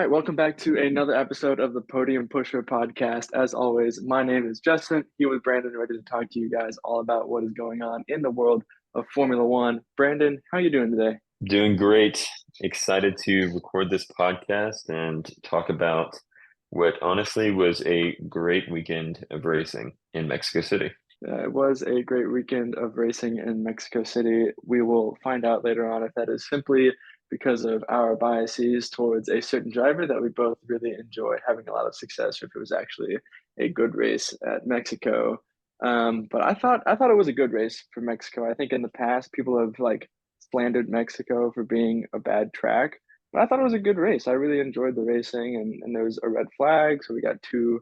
right, welcome back to another episode of the Podium Pusher podcast. As always, my name is Justin, here with Brandon, ready to talk to you guys all about what is going on in the world of Formula One. Brandon, how are you doing today? Doing great. Excited to record this podcast and talk about what honestly was a great weekend of racing in Mexico City. It was a great weekend of racing in Mexico City. We will find out later on if that is simply because of our biases towards a certain driver that we both really enjoy having a lot of success, or if it was actually a good race at Mexico. But I thought it was a good race for Mexico. I think in the past people have like slandered Mexico for being a bad track, but I thought it was a good race. I really enjoyed the racing, and there was a red flag, so we got two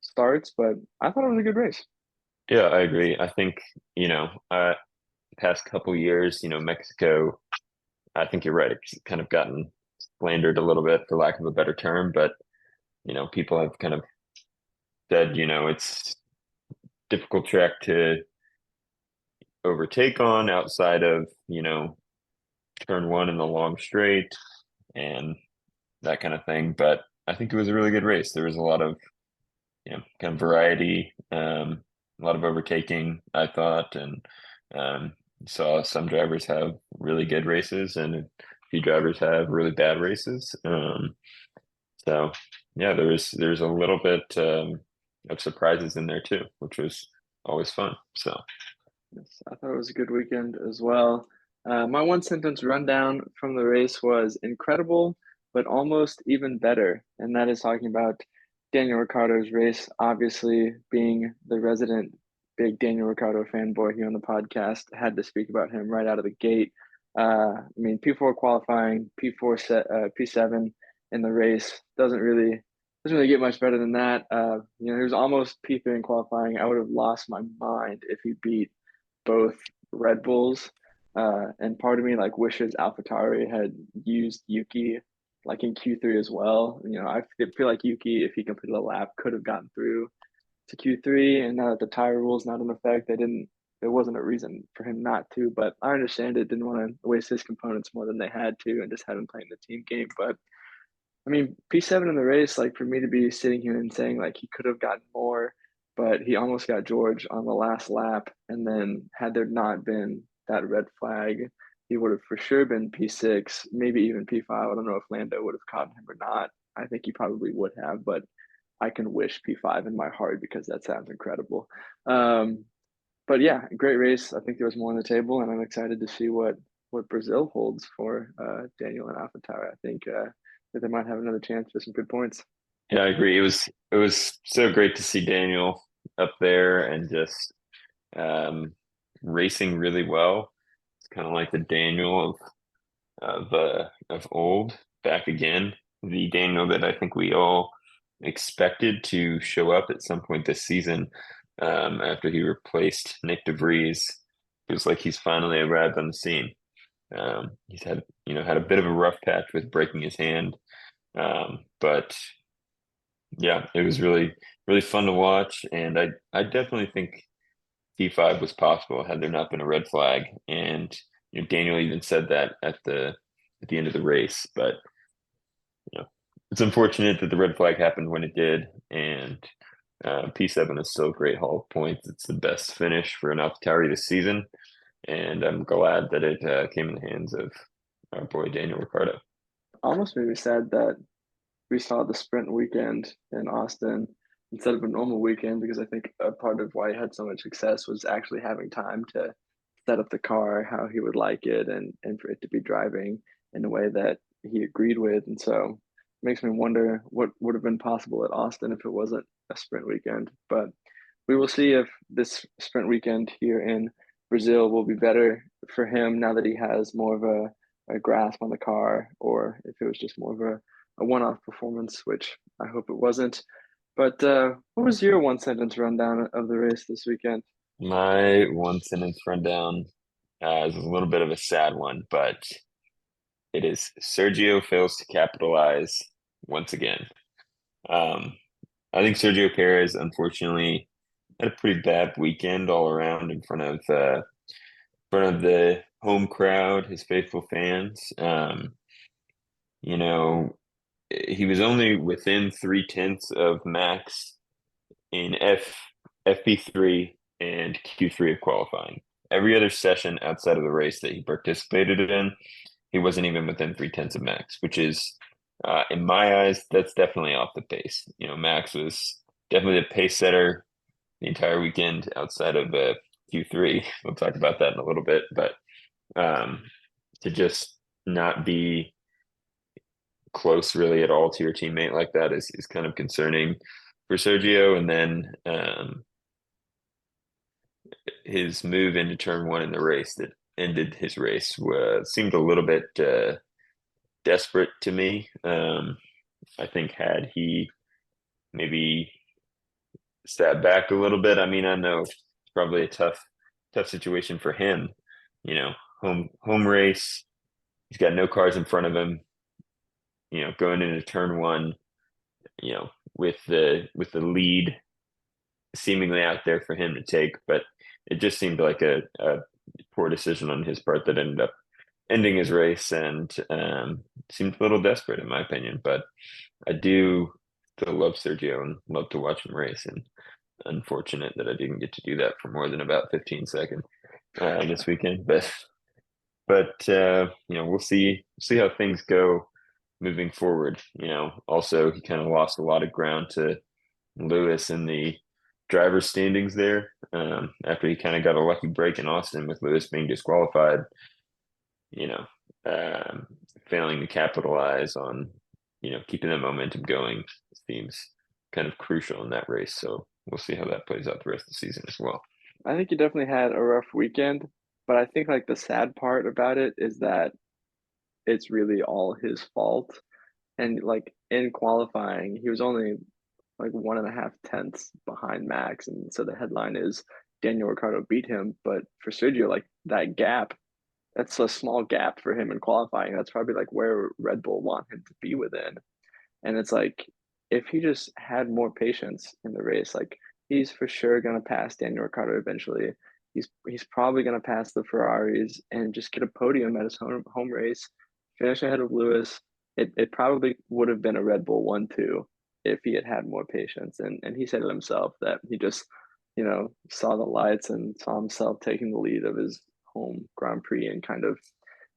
starts, but I thought it was a good race. Yeah, I agree. I think, past couple years, Mexico, I think you're right. It's kind of gotten slandered a little bit for lack of a better term, but people have kind of said, it's difficult track to overtake on outside of, turn one in the long straight and that kind of thing. But I think it was a really good race. There was a lot of, kind of variety, a lot of overtaking, I thought, and saw some drivers have really good races and a few drivers have really bad races. So yeah, there's a little bit of surprises in there too, which was always fun. So Yes, I thought it was a good weekend as well. My one sentence rundown from the race was incredible, but almost even better. And that is talking about Daniel Ricciardo's race, obviously being the resident big Daniel Ricciardo fanboy here on the podcast, had to speak about him right out of the gate. I mean, P4 qualifying, P4 set, P7 in the race doesn't really get much better than that. He was almost P3 in qualifying. I would have lost my mind if he beat both Red Bulls. And part of me like wishes AlphaTauri had used Yuki like in Q3 as well. I feel like Yuki, if he completed a lap, could have gotten through to Q3. And now that the tire rule's not in effect, there wasn't a reason for him not to. But I understand it, didn't want to waste his components more than they had to and just have him playing the team game. But I mean, P7 in the race, like for me to be sitting here and saying like he could have gotten more, but he almost got George on the last lap. And then had there not been that red flag, he would have for sure been P6, maybe even P5. I don't know if Lando would have caught him or not. I think he probably would have, but I can wish P5 in my heart because that sounds incredible. Um, but yeah, great race. I think there was more on the table, and I'm excited to see what Brazil holds for Daniel and AlphaTauri. I think that they might have another chance for some good points. yeah, I agree. It was so great to see Daniel up there and just racing really well. It's kind of like the Daniel of old, back again. The Daniel that I think we all expected to show up at some point this season, after he replaced Nick DeVries. It was like he's finally arrived on the scene. He's had a bit of a rough patch with breaking his hand, but yeah, it was really really fun to watch, and I definitely think P5 was possible had there not been a red flag. And Daniel even said that at the end of the race. But it's unfortunate that the red flag happened when it did. And P7 is still a great haul of points. It's the best finish for an AlphaTauri this season, and I'm glad that it came in the hands of our boy Daniel Ricciardo. Almost made me sad that we saw the sprint weekend in Austin instead of a normal weekend because I think a part of why he had so much success was actually having time to set up the car how he would like it and for it to be driving in a way that he agreed with. And so it makes me wonder what would have been possible at Austin if it wasn't a sprint weekend. But we will see if this sprint weekend here in Brazil will be better for him now that he has more of a grasp on the car, or if it was just more of a one-off performance, which I hope it wasn't. But what was your one sentence rundown of the race this weekend? My one sentence rundown is a little bit of a sad one, but it is Sergio fails to capitalize once again. Um, I think Sergio Perez, unfortunately, had a pretty bad weekend all around in front of the home crowd, his faithful fans. You know, he was only within 3/10 of Max in FP3 and Q3 of qualifying. Every other session outside of the race that he participated in, he wasn't even within 3/10 of Max, which is, in my eyes, that's definitely off the pace. Max was definitely the pace setter the entire weekend outside of Q3. We'll talk about that in a little bit, but um, to just not be close really at all to your teammate like that is kind of concerning for Sergio. And then his move into turn one in the race that ended his race seemed a little bit desperate to me. I think had he maybe sat back a little bit, I mean, I know it's probably a tough situation for him. Home race. He's got no cars in front of him. Going into turn one, with the lead seemingly out there for him to take, but it just seemed like a poor decision on his part that ended up ending his race, and seemed a little desperate in my opinion. But I do still love Sergio and love to watch him race, and unfortunate that I didn't get to do that for more than about 15 seconds this weekend. But we'll see how things go moving forward. Also he kind of lost a lot of ground to Lewis in the driver's standings there, after he kind of got a lucky break in Austin with Lewis being disqualified, you know, um, failing to capitalize on, keeping the momentum going seems kind of crucial in that race. So we'll see how that plays out the rest of the season as well. I think he definitely had a rough weekend, but I think like the sad part about it is that it's really all his fault. And like in qualifying, he was only like 1.5 tenths behind Max, and so the headline is Daniel Ricciardo beat him. But for Sergio, like that gap, that's a small gap for him in qualifying. That's probably like where Red Bull want him to be within. And it's like if he just had more patience in the race, like he's for sure gonna pass Daniel Ricciardo eventually. He's probably gonna pass the Ferraris and just get a podium at his home race, finish ahead of Lewis. It probably would have been a Red Bull 1-2 if he had had more patience. And he said it himself that he just, saw the lights and saw himself taking the lead of his home Grand Prix and kind of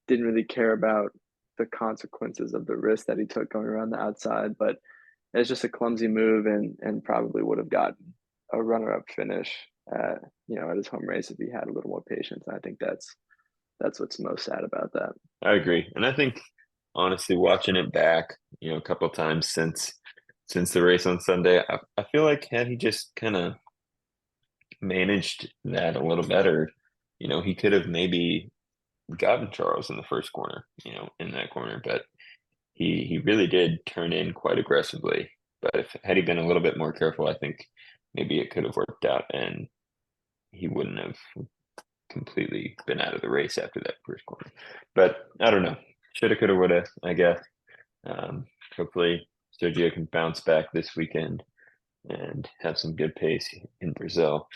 didn't really care about the consequences of the risk that he took going around the outside. But it's just a clumsy move, and probably would have gotten a runner-up finish at at his home race if he had a little more patience. And I think that's what's most sad about that. I agree. And I think honestly, watching it back, a couple of times since the race on Sunday, I feel like had he just kind of managed that a little better, he could have maybe gotten Charles in the first corner, in that corner, but he really did turn in quite aggressively. But had he been a little bit more careful, I think maybe it could have worked out and he wouldn't have completely been out of the race after that first corner. But I don't know. Shoulda, coulda, woulda, I guess. Hopefully Sergio can bounce back this weekend and have some good pace in Brazil.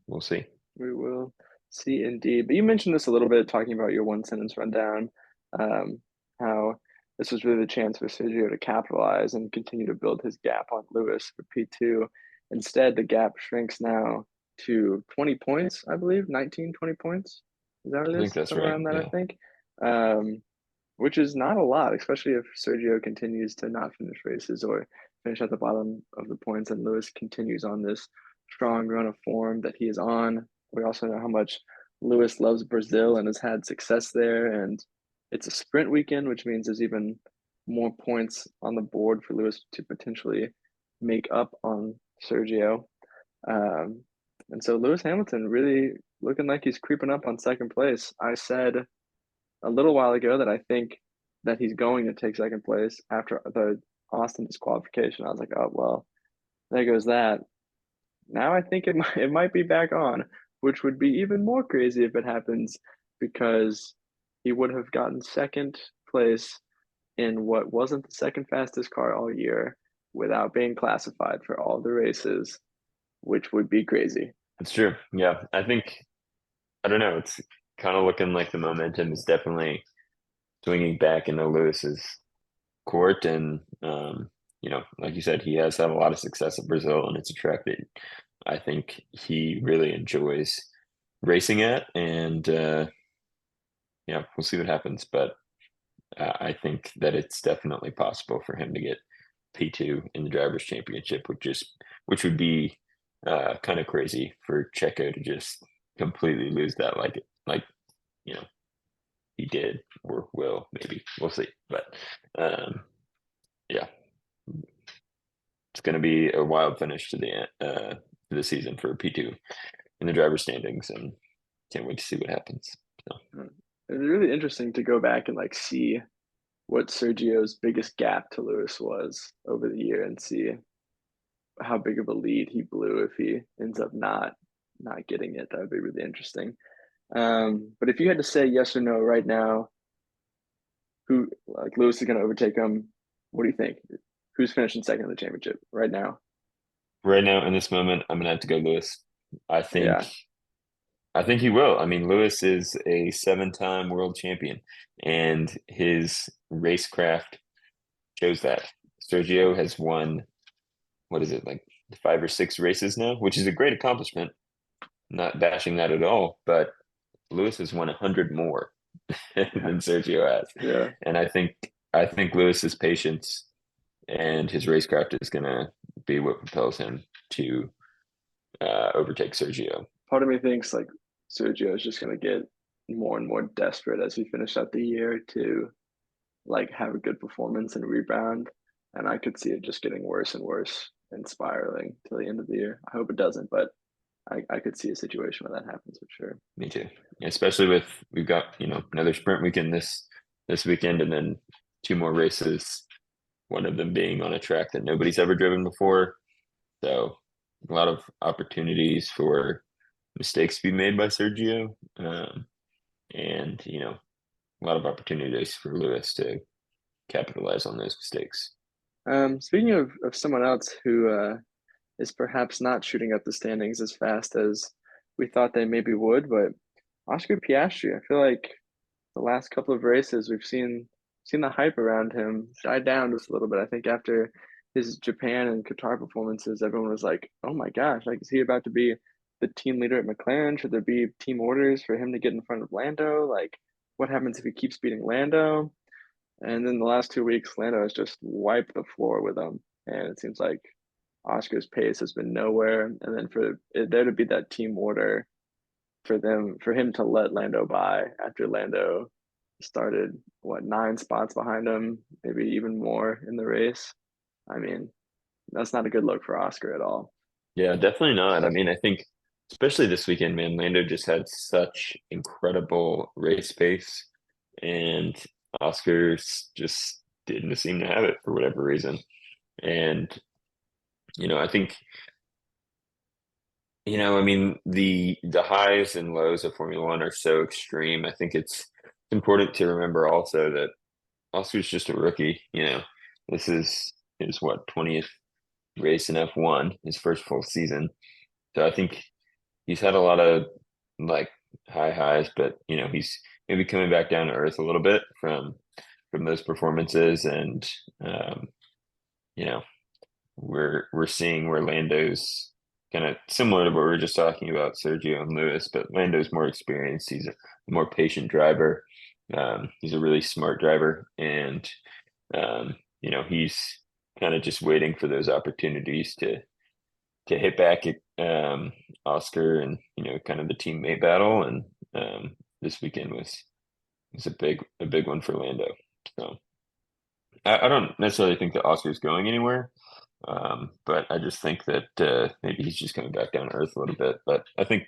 We'll see. We will see indeed. But you mentioned this a little bit talking about your one sentence rundown, how this was really the chance for Sergio to capitalize and continue to build his gap on Lewis for P2. Instead, the gap shrinks now to 20 points, I believe, 19, 20 points. Is that what I it think is? that's Somewhere right. around that, I Yeah. think. Which is not a lot, especially if Sergio continues to not finish races or finish at the bottom of the points, and Lewis continues on this strong run of form that he is on. We also know how much Lewis loves Brazil and has had success there, and it's a sprint weekend, which means there's even more points on the board for Lewis to potentially make up on Sergio. Um, and so Lewis Hamilton really looking like he's creeping up on second place. I said a little while ago that I think that he's going to take second place after the Austin disqualification. I was like, oh well, there goes that. Now I think it might be back on, which would be even more crazy if it happens because he would have gotten second place in what wasn't the second fastest car all year without being classified for all the races, which would be crazy. It's true. Yeah. I don't know. It's kind of looking like the momentum is definitely swinging back into Lewis's court, and like you said, he has had a lot of success in Brazil, and it's a track that I think he really enjoys racing at, and yeah, we'll see what happens. But I think that it's definitely possible for him to get P2 in the Drivers' Championship, which would be kind of crazy for Checo to just completely lose that, like you know he did or will, maybe we'll see. But yeah, it's going to be a wild finish to the season for P2 in the driver's standings, and can't wait to see what happens. So. It's really interesting to go back and like see what Sergio's biggest gap to Lewis was over the year and see how big of a lead he blew if he ends up not getting it. That would be really interesting. But if you had to say yes or no right now, who like Lewis is going to overtake him? What do you think? Who's finishing second in the championship right now? Right now, in this moment, I'm gonna have to go Lewis. I think Yeah, I think he will. I mean, Lewis is a seven-time world champion, and his racecraft shows that. Sergio has won, what is it, like 5 or 6 races now, which is a great accomplishment. Not bashing that at all, but Lewis has won 100 more yeah, than Sergio has. yeah. And I think Lewis's patience and his racecraft is gonna be what propels him to overtake Sergio. Part of me thinks like Sergio is just going to get more and more desperate as we finish out the year to like have a good performance and rebound. And I could see it just getting worse and worse and spiraling till the end of the year. I hope it doesn't, but I could see a situation where that happens for sure. Me too. Especially with we've got, another sprint weekend this weekend, and then 2 more races, one of them being on a track that nobody's ever driven before. So a lot of opportunities for mistakes to be made by Sergio. And a lot of opportunities for Lewis to capitalize on those mistakes. Speaking of someone else who is perhaps not shooting up the standings as fast as we thought they maybe would, but Oscar Piastri, I feel like the last couple of races we've seen the hype around him die down just a little bit. I think after his Japan and Qatar performances, everyone was like, "Oh my gosh, like is he about to be the team leader at McLaren? Should there be team orders for him to get in front of Lando? Like, what happens if he keeps beating Lando?" And then the last 2 weeks, Lando has just wiped the floor with him, and it seems like Oscar's pace has been nowhere. And then for there to be that team order for him to let Lando by after Lando started 9 spots behind him, maybe even more in the race. I mean, that's not a good look for Oscar at all. Yeah, definitely not. I mean, I think especially this weekend, man, Lando just had such incredible race pace, and Oscars just didn't seem to have it for whatever reason. And, I think, I mean, the highs and lows of Formula One are so extreme. I think it's important to remember also that Oscar's just a rookie. This is his what, 20th race in F1, his first full season. So I think he's had a lot of like high highs, but he's maybe coming back down to earth a little bit from those performances, and um, you know we're seeing where Lando's kind of similar to what we were just talking about Sergio and Lewis, but Lando's more experienced. He's a more patient driver. He's a really smart driver, and he's kind of just waiting for those opportunities to hit back at Oscar, and kind of the teammate battle. And this weekend was a big one for Lando. So I don't necessarily think that Oscar's going anywhere, but I just think that maybe he's just coming back down to earth a little bit. But I think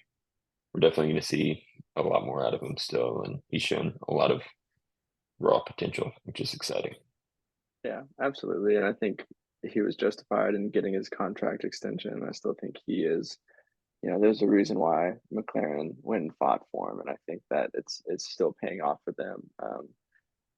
we're definitely going to see a lot more out of him still, and he's shown a lot of raw potential, which is exciting. Yeah, absolutely. And I think he was justified in getting his contract extension. I still think he is. There's a reason why McLaren went and fought for him, and I think that it's still paying off for them.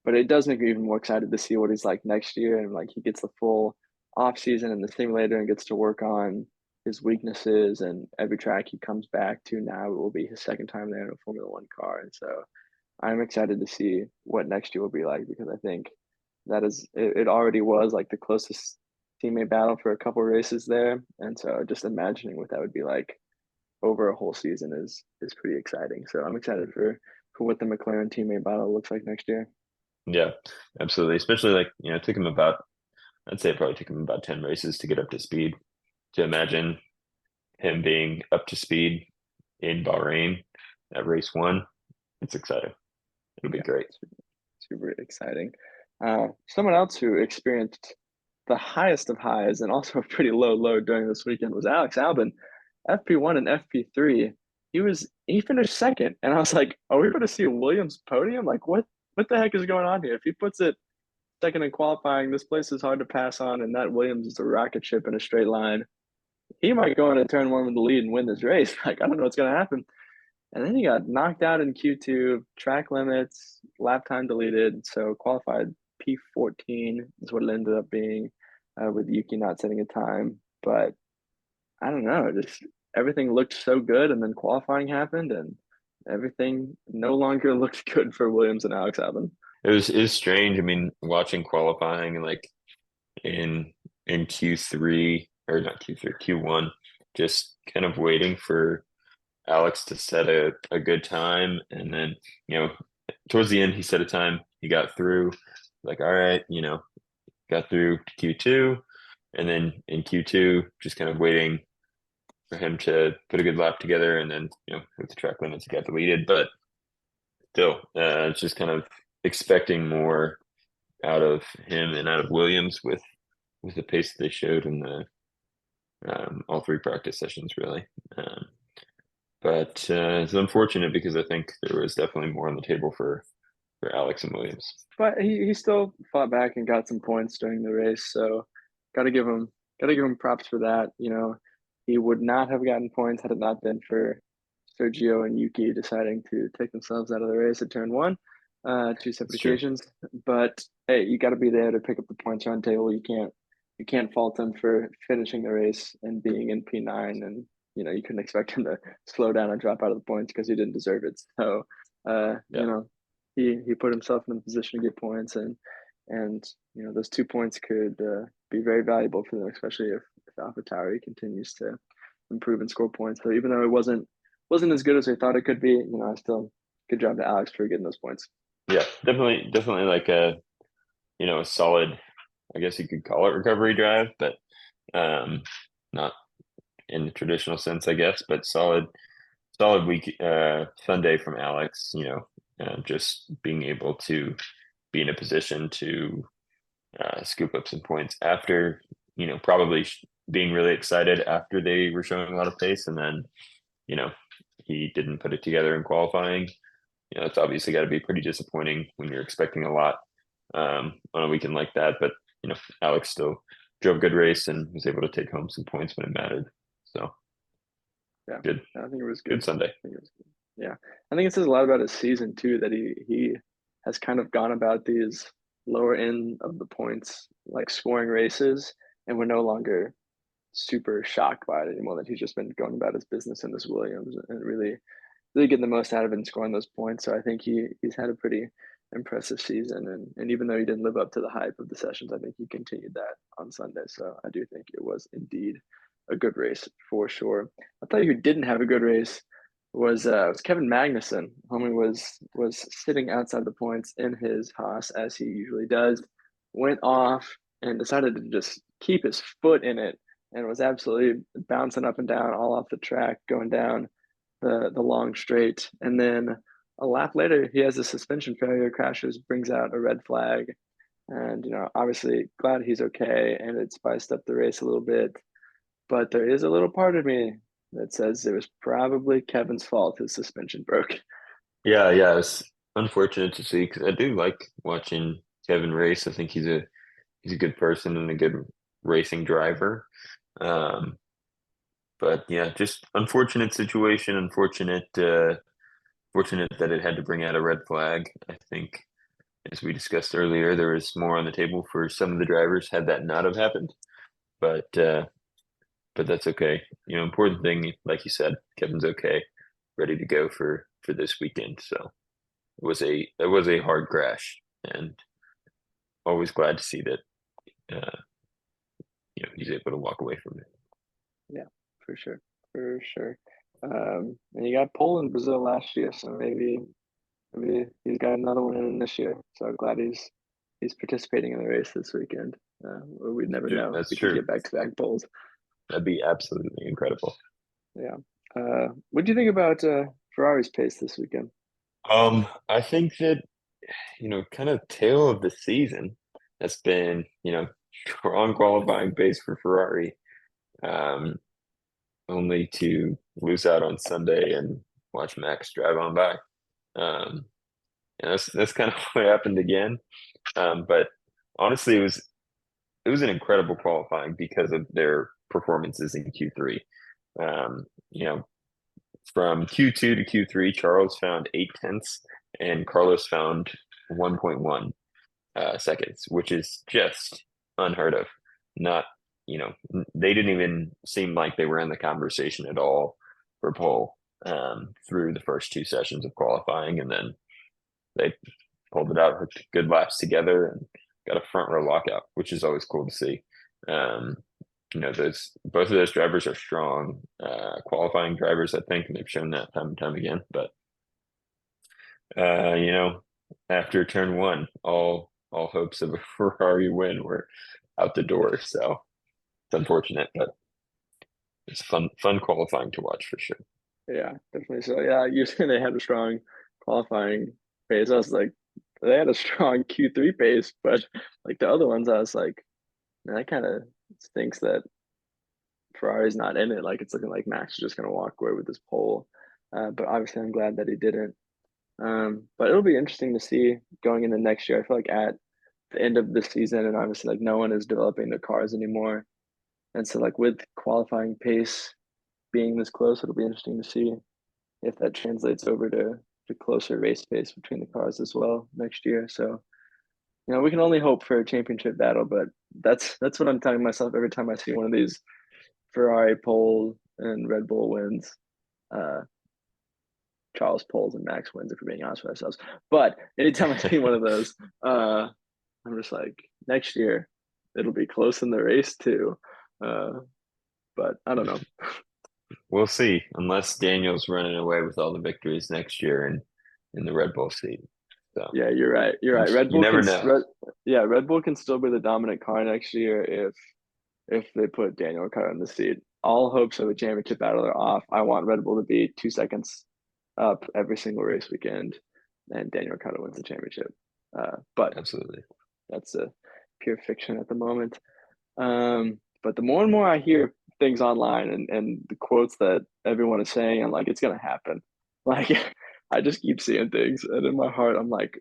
But it does make me even more excited to see what he's like next year, and like he gets the full off season in the simulator and gets to work on his weaknesses. And every track he comes back to now, it will be his second time there in a Formula One car, and so I'm excited to see what next year will be like because I think it already was like the closest teammate battle for a couple races there, and so just imagining what that would be like over a whole season is pretty exciting. So I'm excited for what the McLaren teammate battle looks like next year. Yeah, absolutely. Especially like, it took him about, I'd say it probably took him about 10 races to get up to speed. To imagine him being up to speed in Bahrain at race one, it's exciting. It'll be Yeah, great. super exciting. Someone else who experienced the highest of highs and also a pretty low low during this weekend was Alex Albon, FP1 and FP3. He finished second, and I was like, "Are we going to see a Williams podium? Like, what the heck is going on here? If he puts it second in qualifying, this place is hard to pass on, and that Williams is a rocket ship in a straight line. He might go into turn one with the lead and win this race. Like, I don't know what's going to happen." And then he got knocked out in Q2, track limits, lap time deleted. So qualified P14 is what it ended up being, with Yuki not setting a time. But I don't know, just everything looked so good. And then qualifying happened and everything no longer looked good for Williams and Alex Albon. It was strange. I mean, watching qualifying like in Q3 or not Q3, Q1, just kind of waiting for Alex to set a good time. And then, towards the end, he set a time, he got through, like, all right, got through to Q2. And then in Q2, just kind of waiting for him to put a good lap together. And then, with the track limits, he got deleted. But still, it's just kind of expecting more out of him and out of Williams with the pace that they showed in the all three practice sessions, really. But it's unfortunate because I think there was definitely more on the table for Alex and Williams. But he still fought back and got some points during the race. So gotta give him props for that. He would not have gotten points had it not been for Sergio and Yuki deciding to take themselves out of the race at turn one, two separate It's true. occasions. But hey, you got to be there to pick up the points on table. You can't fault him for finishing the race and being in P9, and you couldn't expect him to slow down and drop out of the points because he didn't deserve it. So, Yeah. he put himself in a position to get points, and those 2 points could be very valuable for them, especially if AlphaTauri continues to improve and score points. So even though it wasn't as good as I thought it could be, I still good job to Alex for getting those points. Yeah, definitely like a solid, I guess you could call it recovery drive, but not in the traditional sense, I guess, but solid week Sunday from Alex, just being able to be in a position to scoop up some points after, probably being really excited after they were showing a lot of pace, and then, you know, he didn't put it together in qualifying. It's obviously got to be pretty disappointing when you're expecting a lot on a weekend like that. But Alex still drove a good race and was able to take home some points when it mattered. So Yeah, good, I think it was good. good Sunday. I think it was good. Yeah, I think it says a lot about his season too that he has kind of gone about these lower end of the points like scoring races, and we're no longer super shocked by it anymore. That he's just been going about his business in this Williams and really getting the most out of it and scoring those points. So I think he's had a pretty impressive season, and even though he didn't live up to the hype of the sessions, I think he continued that on Sunday. So I do think it was indeed a good race for sure. I'll tell you who didn't have a good race was Kevin Magnussen. Homie was sitting outside the points in his Haas as he usually does, went off and decided to just keep his foot in it and was absolutely bouncing up and down all off the track, going down the long straight. And then a lap later, he has a suspension failure, crashes, brings out a red flag. And, obviously glad he's okay. And it spiced up the race a little bit. But there is a little part of me that says it was probably Kevin's fault his suspension broke. Yeah, it's unfortunate to see because I do like watching Kevin race. I think he's a good person and a good racing driver. Um, but yeah, just unfortunate situation. Fortunate that it had to bring out a red flag. I think, as we discussed earlier, there was more on the table for some of the drivers had that not have happened. But that's okay. Important thing, like you said, Kevin's okay, ready to go for this weekend. So it was a hard crash, and always glad to see that he's able to walk away from it. Yeah, for sure, for sure. And you got Poland, Brazil last year, so maybe he's got another one in this year. So I'm glad he's participating in the race this weekend. We'd never know if That's we could true. get back-to-back poles. That'd be absolutely incredible. Yeah. What do you think about Ferrari's pace this weekend? I think that kind of tail of the season that's been strong qualifying pace for Ferrari. Um, only to lose out on Sunday and watch Max drive on by. Um, and that's kind of what happened again. But honestly, it was an incredible qualifying because of their performances in Q3. Um, you know, from Q2 to Q3, Charles found 8 tenths and Carlos found 1.1 seconds, which is just unheard of. Not, they didn't even seem like they were in the conversation at all for pole through the first 2 sessions of qualifying, and then they pulled it out, hooked good laps together, and got a front row lockout, which is always cool to see. Um, those both of those drivers are strong qualifying drivers, I think, and they've shown that time and time again. But after turn one, all hopes of a Ferrari win were out the door. So it's unfortunate, but it's fun qualifying to watch for sure. Yeah, definitely. So yeah, you said they had a strong qualifying pace. I was like, they had a strong Q3 pace, but like the other ones, I was like, man, that kind of stinks that Ferrari's not in it. Like it's looking like Max is just gonna walk away with this pole. But obviously, I'm glad that he didn't. But it'll be interesting to see going into next year. I feel like at the end of the season, and obviously, like no one is developing the cars anymore, and so like with qualifying pace being this close, it'll be interesting to see if that translates over to closer race pace between the cars as well next year. So, we can only hope for a championship battle, but that's what I'm telling myself every time I see one of these Ferrari pole and Red Bull wins. Uh, Charles poles and Max wins, if we're being honest with ourselves. But anytime I see one of those, I'm just like, next year it'll be close in the race too. But I don't know. We'll see, unless Daniel's running away with all the victories next year in the Red Bull seat. So Yeah, you're right. You're right. you never know. Red Bull can still be the dominant car next year if they put Daniel Ricciardo in the seat. All hopes of a championship battle are off. I want Red Bull to be 2 seconds up every single race weekend, and Daniel Ricciardo wins the championship. But Absolutely. that's a pure fiction at the moment. But the more and more I hear things online and the quotes that everyone is saying, I'm like, it's gonna happen. Like I just keep seeing things, and in my heart, I'm like,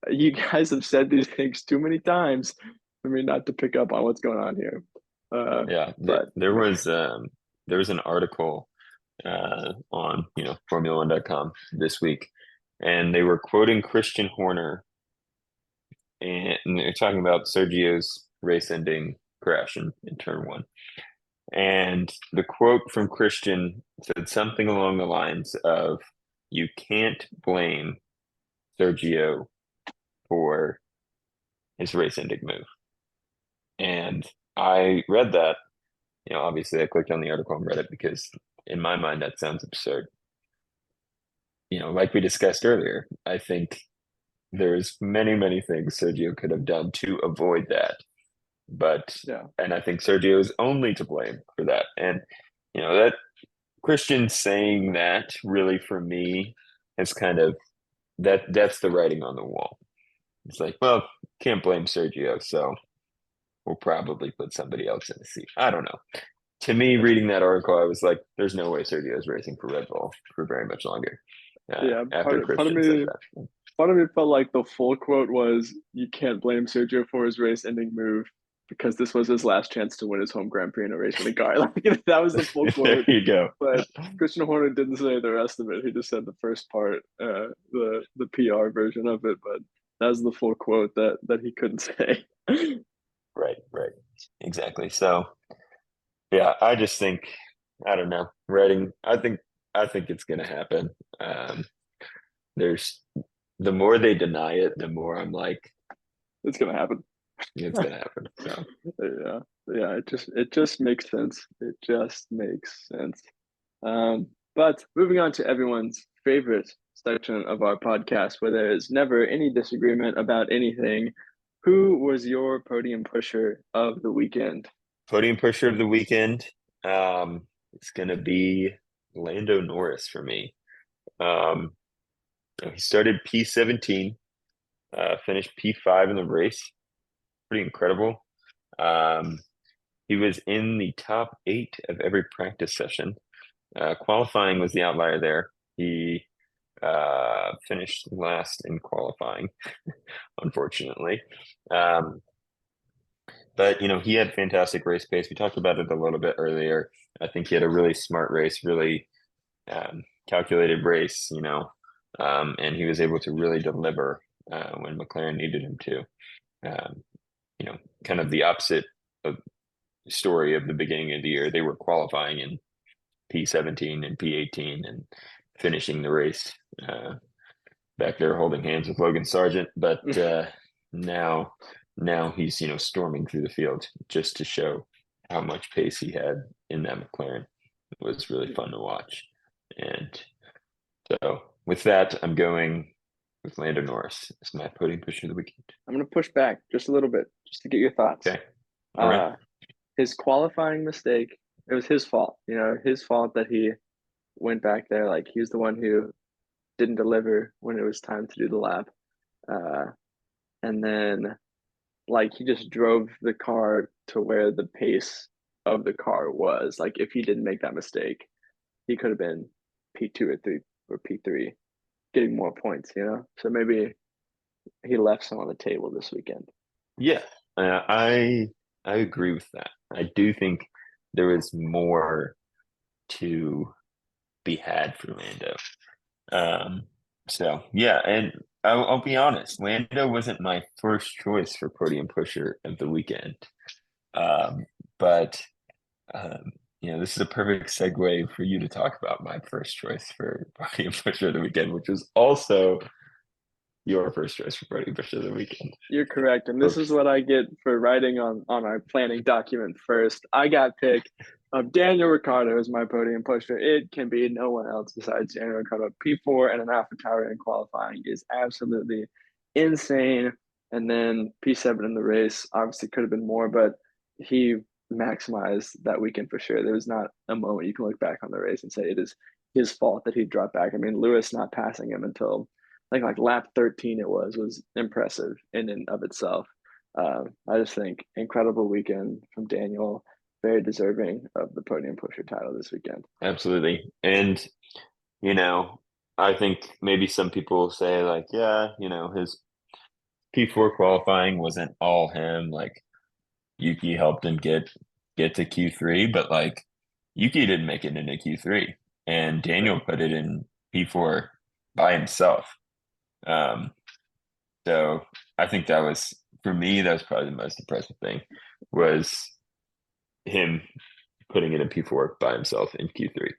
you guys have said these things too many times for me not to pick up on what's going on here. Yeah, But there was an article on Formula1.com this week, and they were quoting Christian Horner, and they're talking about Sergio's race-ending crash in turn one. And the quote from Christian said something along the lines of, "You can't blame Sergio for his race-ending move." And I read that. Obviously, I clicked on the article and read it because, in my mind, that sounds absurd. Like we discussed earlier, I think there's many, many things Sergio could have done to avoid that. But, yeah, and I think Sergio is only to blame for that. And, that Christian saying that really for me is kind of that's the writing on the wall. It's like, well, can't blame Sergio, so we'll probably put somebody else in the seat. I don't know. To me, reading that article, I was like, there's no way Sergio is racing for Red Bull for very much longer. yeah. After Christian said that. Part of me felt like the full quote was, "You can't blame Sergio for his race-ending move because this was his last chance to win his home Grand Prix in a race with a car." Like that was the full There quote. you go. But Christian Horner didn't say the rest of it. He just said the first part, the PR version of it. But that was the full quote that he couldn't say. Right, right. Exactly. So yeah, I just think I don't know. Writing, I think it's gonna happen. There's the more they deny it, the more I'm like, It's gonna happen. It's gonna happen. So Yeah, yeah. It just makes sense. It just makes sense. But moving on to everyone's favorite section of our podcast, where there is never any disagreement about anything. Who was your podium pusher of the weekend? podium pusher of the weekend. It's gonna be Lando Norris for me. Um, he started P17, finished P5 in the race. Pretty incredible. Um, he was in the top 8 of every practice session. Qualifying was the outlier there. He finished last in qualifying, unfortunately. Um, but he had fantastic race pace. We talked about it a little bit earlier. I think he had a really smart race, really calculated race, and he was able to really deliver when McLaren needed him to. Um, kind of the opposite of story of the beginning of the year. They were qualifying in P17 and P18 and finishing the race back there holding hands with Logan Sargent. But now he's storming through the field just to show how much pace he had in that McLaren. It was really fun to watch. And so with that, I'm going with Lando Norris as my podium pusher of the weekend. I'm gonna push back just a little bit, just to get your thoughts. Okay. All right. His qualifying mistake, it was his fault. His fault that he went back there. Like he was the one who didn't deliver when it was time to do the lap. Uh, and then like he just drove the car to where the pace of the car was. Like if he didn't make that mistake, he could have been P2 or 3 or P3 getting more points. So maybe he left some on the table this weekend. Yeah, I agree with that. I do think there was more to be had for Lando. So yeah, and I'll be honest, Lando wasn't my first choice for podium pusher of the weekend. But um, this is a perfect segue for you to talk about my first choice for podium pusher of the weekend, which was also your first choice for podium pusher of the weekend. You're correct. And this is what I get for writing on our planning document first. I got picked Daniel Ricciardo as my podium pusher. It can be no one else besides Daniel Ricciardo. P4 and an AlphaTauri in qualifying is absolutely insane. And then P7 in the race obviously could have been more, but he maximized that weekend for sure. There was not a moment you can look back on the race and say it is his fault that he dropped back. I mean, Lewis not passing him until like lap 13 it was impressive in and of itself. I just think incredible weekend from Daniel, very deserving of the podium pusher title this weekend. Absolutely. And I think maybe some people say like, yeah, his P4 qualifying wasn't all him. Like Yuki helped him get to Q3, but like Yuki didn't make it into Q3, and Daniel put it in P4 by himself. So I think that was, for me, that was probably the most impressive thing, was him putting it in P4 by himself in Q3.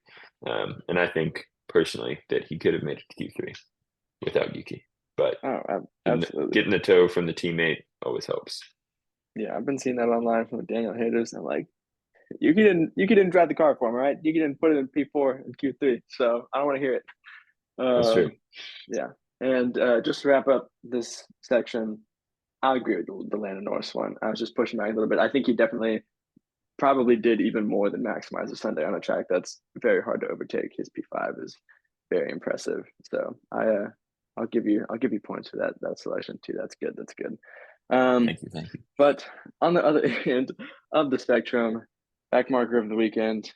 And I think personally that he could have made it to Q3 without Yuki. But absolutely, getting the toe from the teammate always helps. Yeah, I've been seeing that online from the Daniel haters. And I'm like, Yuki didn't drive the car for him, right? Yuki didn't put it in P4 and Q3, so I don't want to hear it. That's true. Yeah, and just to wrap up this section, I agree with the Lando Norris one. I was just pushing back a little bit. I think he definitely probably did even more than maximize the Sunday on a track that's very hard to overtake. His P5 is very impressive. So I'll give you points for that selection too. That's good. That's good. Thank you. But on the other end of the spectrum, back marker of the weekend,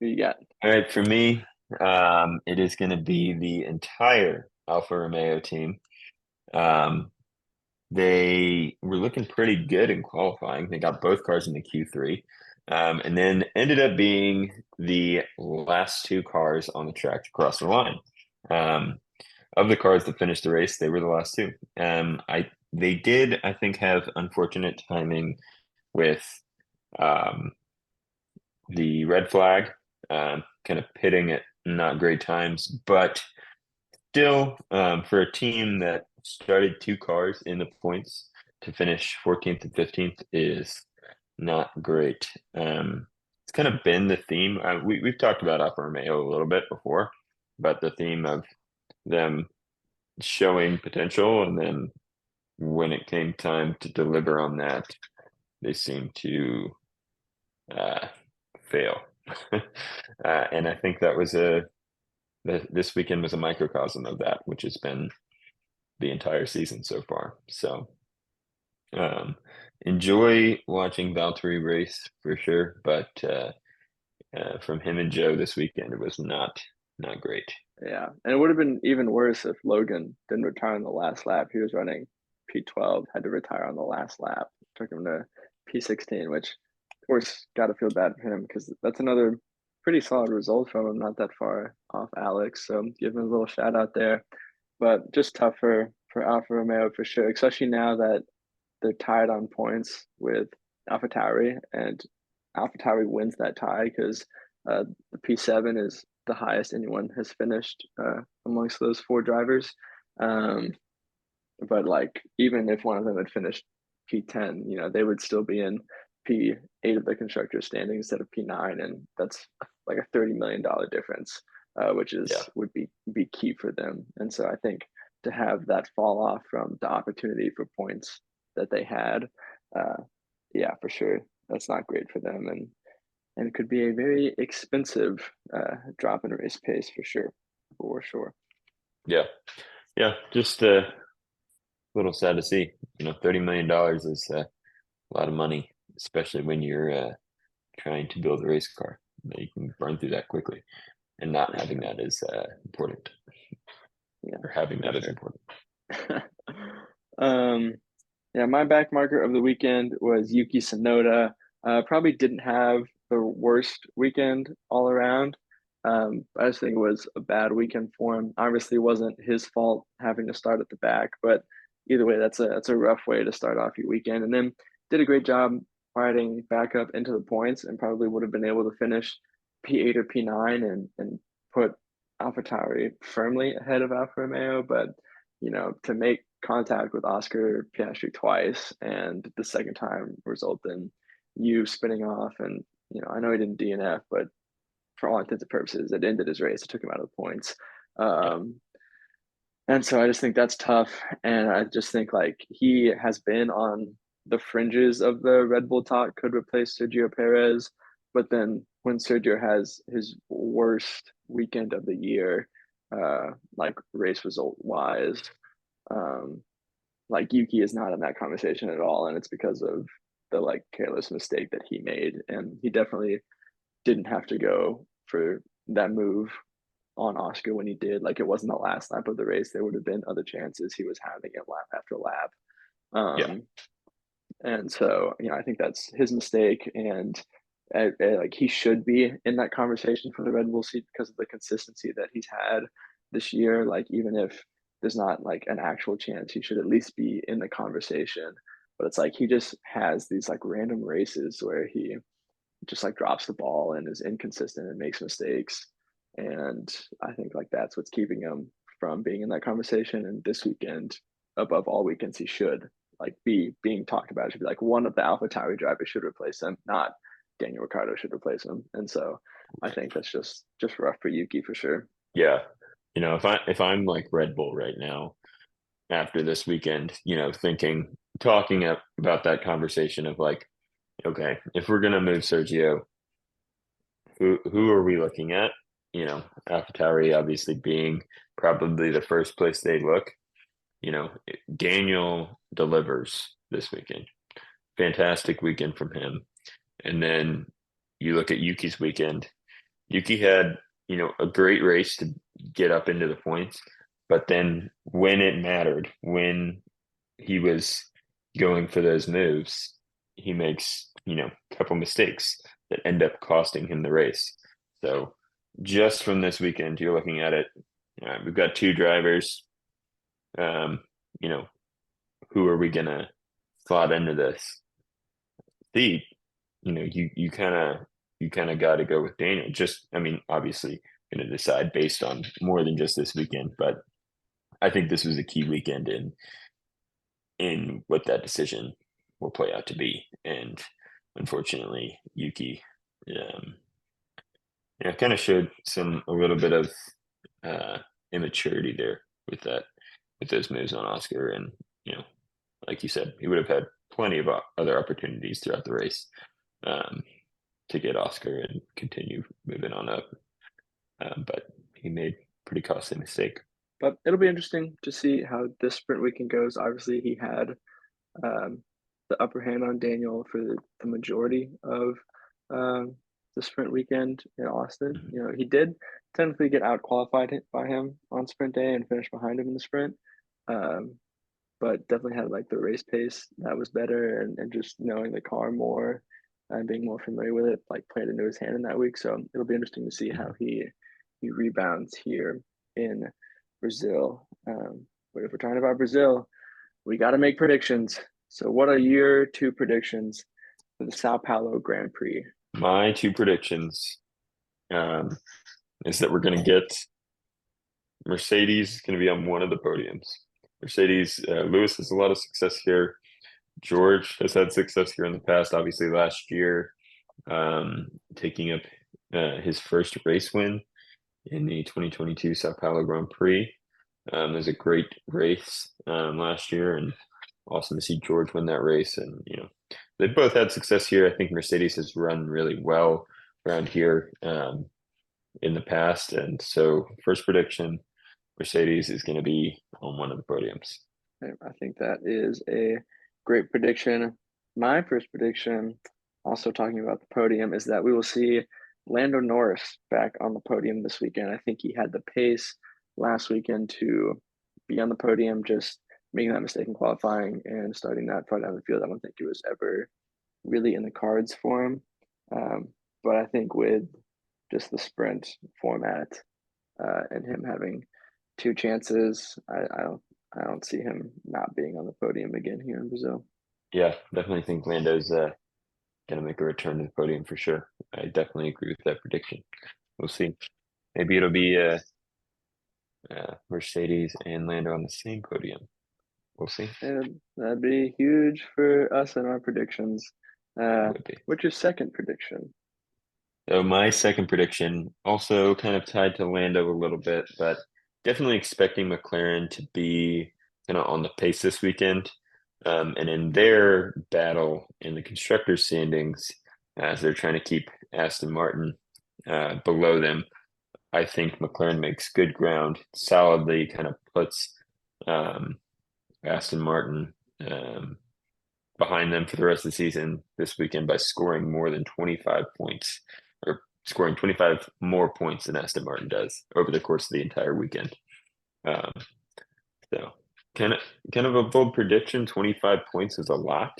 who you got? All right, for me, it is going to be the entire Alfa Romeo team. They were looking pretty good in qualifying. They got both cars in the Q3, and then ended up being the last 2 cars on the track to cross the line. Of the cars that finished the race, they were the last 2. They did, I think, have unfortunate timing with the red flag, kind of pitting at not great times, but still, for a team that started 2 cars in the points to finish 14th and 15th is not great. It's kind of been the theme. We've talked about Alfa Romeo a little bit before, but the theme of them showing potential, and then when it came time to deliver on that, they seem to fail. And I think that was this weekend was a microcosm of that, which has been the entire season so far. So enjoy watching Valtteri race for sure, but from him and Joe this weekend, it was not great. Yeah, and it would have been even worse if Logan didn't retire on the last lap. He was running P12, had to retire on the last lap. Took him to P16, which of course got to feel bad for him because that's another pretty solid result from him, not that far off Alex. So give him a little shout out there. But just tough for Alfa Romeo for sure, especially now that they're tied on points with AlphaTauri, and AlphaTauri wins that tie because the P7 is the highest anyone has finished amongst those four drivers. Um, but like even if one of them had finished P10, they would still be in P8 of the constructor standing instead of P9, and that's like a $30 million difference, which would be key for them. And so I think to have that fall off from the opportunity for points that they had, yeah, for sure, that's not great for them, and could be a very expensive drop in race pace for sure, for sure. Yeah, just a little sad to see. $30 million is a lot of money, especially when you're trying to build a race car. You can burn through that quickly, and not having that is important. Yeah, or having that is important. Yeah, my back marker of the weekend was Yuki Tsunoda. Probably didn't have the worst weekend all around. I just think it was a bad weekend for him. Obviously, it wasn't his fault having to start at the back, but either way, that's a rough way to start off your weekend. And then did a great job fighting back up into the points, and probably would have been able to finish P8 or P9 and put AlphaTauri firmly ahead of Alfa Romeo. But to make contact with Oscar Piastri twice, and the second time result in you spinning off, and I know he didn't DNF, but for all intents and purposes, it ended his race. It took him out of the points. And so I just think that's tough. And I just think like he has been on the fringes of the Red Bull talk, could replace Sergio Perez. But then when Sergio has his worst weekend of the year, like race result wise, like Yuki is not in that conversation at all. And it's because of the like careless mistake that he made. And he definitely didn't have to go for that move on Oscar when he did. Like it wasn't the last lap of the race. There would have been other chances. He was having it lap after lap. And so, I think that's his mistake. And like he should be in that conversation for the Red Bull seat because of the consistency that he's had this year. Like even if there's not like an actual chance, he should at least be in the conversation. But it's like he just has these like random races where he just like drops the ball and is inconsistent and makes mistakes. And I think like that's what's keeping him from being in that conversation. And this weekend, above all weekends, he should like be being talked about. It should be like one of the AlphaTauri drivers should replace him, not Daniel Ricciardo should replace him. And so I think that's just rough for Yuki for sure. Yeah. If I'm like Red Bull right now after this weekend, talking about that conversation of like, okay, if we're gonna move Sergio, who are we looking at? AlphaTauri obviously being probably the first place they look. Daniel delivers this weekend. Fantastic weekend from him. And then you look at Yuki's weekend. Yuki had, a great race to get up into the points, but then when it mattered, when he was going for those moves, he makes, a couple mistakes that end up costing him the race. So just from this weekend, you're looking at it. We've got two drivers. Who are we gonna slot into this? You kind of got to go with Daniel. Obviously, going to decide based on more than just this weekend, but I think this was a key weekend in in what that decision will play out to be. And unfortunately, Yuki, kind of showed a little bit of immaturity there with those moves on Oscar. And, like you said, he would have had plenty of other opportunities throughout the race um, to get Oscar and continue moving on up. But he made a pretty costly mistake. But it'll be interesting to see how this sprint weekend goes. Obviously, he had um, the upper hand on Daniel for the majority of um, the sprint weekend in Austin. Mhm. He did technically get out qualified by him on sprint day and finish behind him in the sprint. Um, but definitely had like the race pace that was better, and just knowing the car more and being more familiar with it like played into his hand in that week. So it'll be interesting to see how he rebounds here in Brazil. But if we're talking about Brazil, we got to make predictions. So what are your two predictions for the Sao Paulo Grand Prix? My two predictions um, is that we're going to get Mercedes going to be on one of the podiums. Mercedes, Lewis has a lot of success here. George has had success here in the past, obviously last year, taking up his first race win in the 2022 Sao Paulo Grand Prix. It was a great race last year, and awesome to see George win that race. And they both had success here. I think Mercedes has run really well around here in the past, and so first prediction: Mercedes is going to be on one of the podiums. I think that is a great prediction. My first prediction, also talking about the podium, is that we will see Lando Norris back on the podium this weekend. I think he had the pace last weekend to be on the podium, just making that mistake in qualifying and starting that far down the field. I don't think it was ever really in the cards for him. Um, but I think with just the sprint format and him having two chances, I don't see him not being on the podium again here in Brazil. Yeah, definitely think Lando's going to make a return to the podium for sure. I definitely agree with that prediction. We'll see. Maybe it'll be Mercedes and Lando on the same podium. We'll see. And that'd be huge for us and our predictions. It Uh, would be. what's your second prediction? So my second prediction, also kind of tied to Lando a little bit, but definitely expecting McLaren to be kind of on the pace this weekend. And in their battle in the constructors' standings, as they're trying to keep Aston Martin below them, I think McLaren makes good ground, solidly kind of puts um, Aston Martin behind them for the rest of the season this weekend by scoring more than 25 points, or scoring 25 more points than Aston Martin does over the course of the entire weekend. Um, so kind of a bold prediction. 25 points is a lot,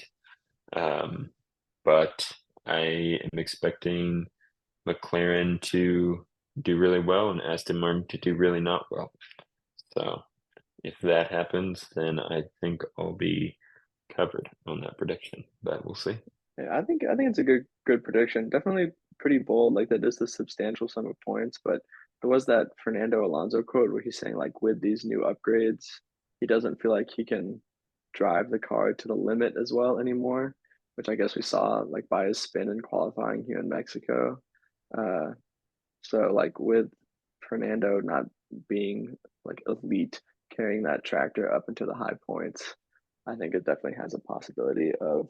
but I am expecting McLaren to do really well and Aston Martin to do really not well. So if that happens, then I think I'll be covered on that prediction, but we'll see. Yeah, I think it's a good prediction. Definitely pretty bold. Like that is the substantial sum of points, but there was that Fernando Alonso quote where he's saying like with these new upgrades, he doesn't feel like he can drive the car to the limit as well anymore, which I guess we saw like by his spin in qualifying here in Mexico. Uh, so like with Fernando not being like elite carrying that tractor up into the high points, I think it definitely has a possibility of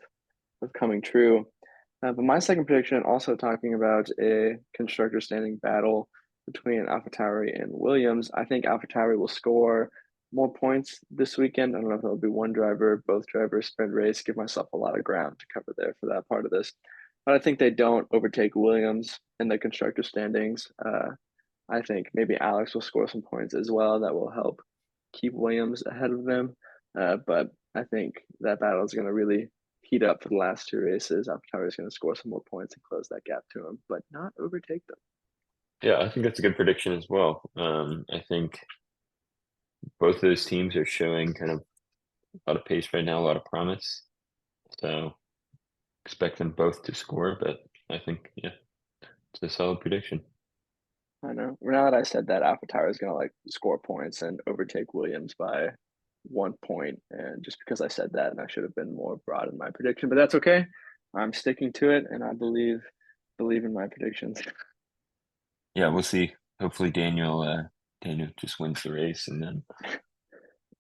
coming true. But my second prediction, also talking about a constructor standing battle between AlphaTauri and Williams, I think AlphaTauri will score more points this weekend. I don't know if it'll be one driver, both drivers, sprint race. Give myself a lot of ground to cover there for that part of this. But I think they don't overtake Williams in the constructor standings. I think maybe Alex will score some points as well that will help keep Williams ahead of them. But I think that battle is going to really heat up for the last two races. AlphaTauri is going to score some more points and close that gap to him, but not overtake them. Yeah, I think that's a good prediction as well. I think both of those teams are showing kind of a lot of pace right now, a lot of promise. So expect them both to score, but I think, yeah, it's a solid prediction. I know. Now that I said that, AlphaTauri is going to like score points and overtake Williams by 1 point, and just because I said that, and I should have been more broad in my prediction, but that's okay. I'm sticking to it, and I believe in my predictions. Yeah, we'll see. Hopefully Daniel just wins the race and then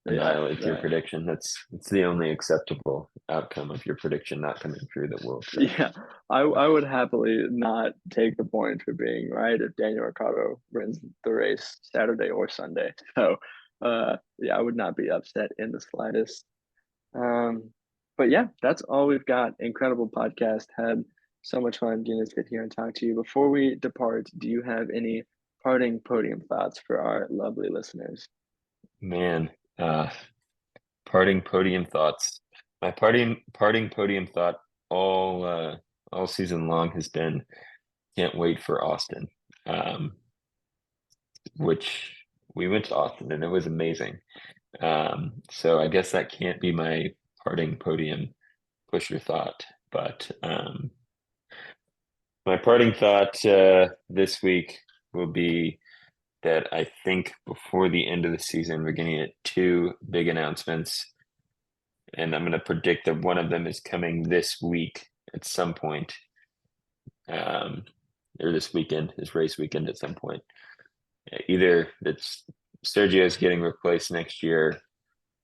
Yeah, annihilates your prediction. That's the only acceptable outcome of your prediction not coming true that we'll accept. yeah. I would happily not take the point for being right if Daniel Ricciardo wins the race Saturday or Sunday. So, yeah, I would not be upset in the slightest. Um, but yeah, that's all we've got. Incredible podcast. Had so much fun getting to sit here and talk to you. Before we depart, do you have any parting podium thoughts for our lovely listeners? Man, parting podium thoughts. My parting podium thought all season long has been can't wait for Austin. Um, which we went to Austin and it was amazing. So I guess that can't be my parting podium pusher thought, but my parting thought this week will be that I think before the end of the season, we're going to get two big announcements. And I'm going to predict that one of them is coming this week at some point, um, or this weekend, this race weekend at some point. Either that's Sergio's getting replaced next year,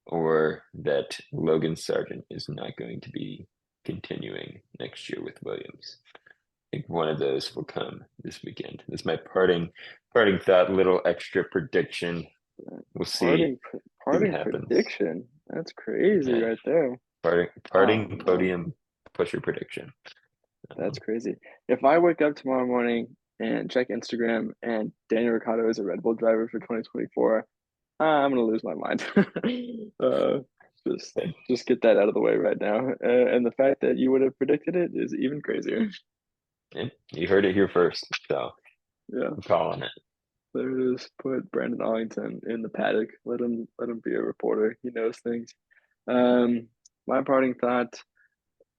or that Logan Sargent is not going to be continuing next year with Williams. I think one of those will come this weekend. That's my parting thought, little extra prediction. We'll see. Parting See what parting happens. prediction. That's crazy Yeah. right there. Oh Parting man, podium pusher prediction. that's crazy. If I wake up tomorrow morning and check Instagram and Daniel Ricciardo is a Red Bull driver for 2024, I'm gonna lose my mind. uh, just And, just get that out of the way right now. And the fact that you would have predicted it is even crazier. and you heard it here first, so Yeah, I'm calling it. there it is. Put Brandon Arlington in the paddock. Let him be a reporter. He knows things. My parting thought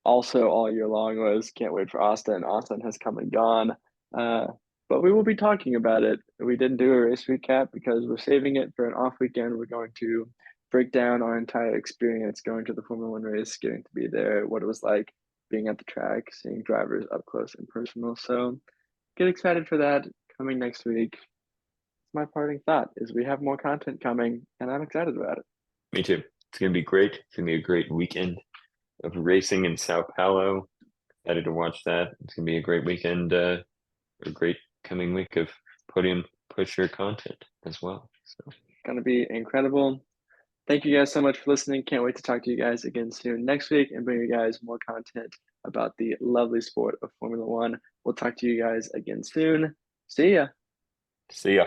also all year long was can't wait for Austin. Austin has come and gone. Uh, but we will be talking about it. We didn't do a race recap because we're saving it for an off weekend. We're going to break down our entire experience going to the Formula One race, getting to be there, what it was like being at the track, seeing drivers up close and personal. So get excited for that coming next week. My parting thought is we have more content coming and I'm excited about it. Me too. It's gonna be great. It's gonna be a great weekend of racing in Sao Paulo. Excited to watch that. It's gonna be a great weekend, a great coming week of podium pusher content as well. So Going to be incredible. Thank you guys so much for listening. Can't wait to talk to you guys again soon next week and bring you guys more content about the lovely sport of Formula One. We'll talk to you guys again soon. See ya. see ya.